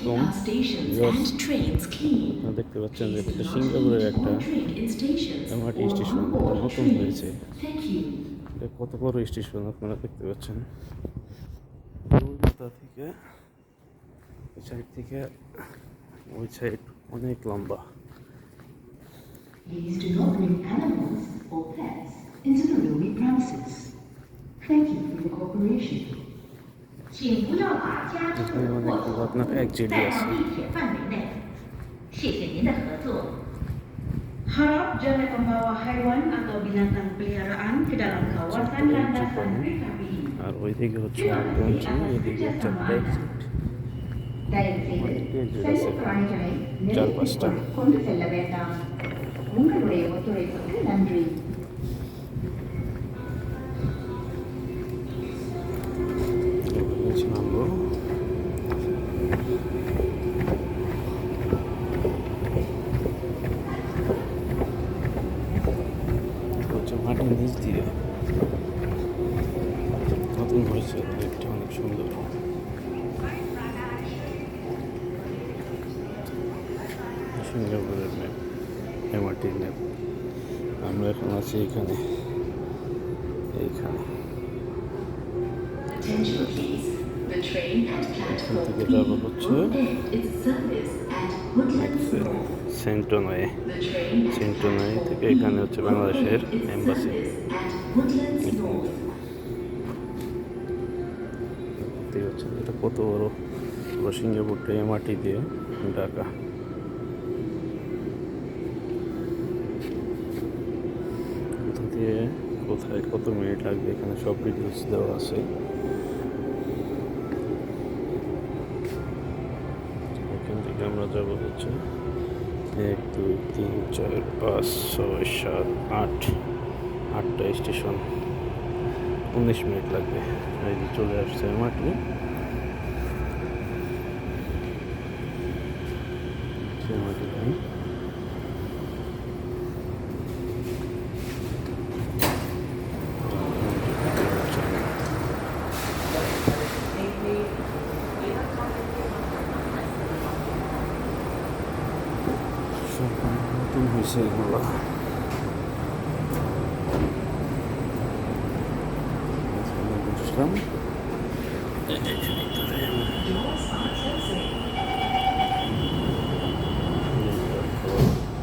আলাইকুম ভিউয়ার্স, আপনারা দেখতে পাচ্ছেন যে এটা সিঙ্গাপুরের একটা এমআরটি স্টেশন, এটা নতুন হয়েছে। এটা কত বড় স্টেশন আপনারা দেখতে পাচ্ছেন। ওই মাথা থেকে ওই সাইড থেকে ওই সাইড অনেক লম্বা। Please do not bring animals or pets into the railway premises. Thank you for your cooperation. 请不要把家畜或宠物带到地铁范围内。谢谢您的合作。Harap jangan membawa haiwan atau binatang peliharaan ke dalam kawasan landasan kereta api ini. আর ওইদিকে হচ্ছে মন্ত্রী, এদিকে হচ্ছে Brexit. தயவுசெய்து செல்ல பிராணிகளை চার পাঁচটা கொண்டு செல்ல வேண்டாம். உங்களுடைய ஒத்துழைப்புக்கு நன்றி. নামবো। হচ্ছে মাটির নিচ দিয়ে নতুন হয়েছে, একটা অনেক সুন্দর। সিঙ্গাপুরের ম্যাপ, এমআরটির ম্যাপ। আমরা এখন আছি এইখানে। Attention please. The train at platform থেকে 3 যাবো হচ্ছে will end its service at Woodlands North. সেন্টনয়ে। The train at সেন্টনয়ে platform থেকে 3 এখানে হচ্ছে will বাংলাদেশের end its embassy. service at Woodlands North. দেখতে পাচ্ছেন এটা কত বড়। পুরো সিঙ্গাপুরটা এমআরটি দিয়ে ঢাকা। কোথা দিয়ে কোথায় কত মিনিট লাগবে এখানে সব ডিটেলস দেওয়া আছে। এখান থেকে আমরা যাবো হচ্ছে 1 2 3 4 5 6 7 8 আটটা স্টেশন, 19 মিনিট লাগবে। এই যে চলে আসছে এমআরটি। নতুন হয়েছে এগুলো। বুঝলাম।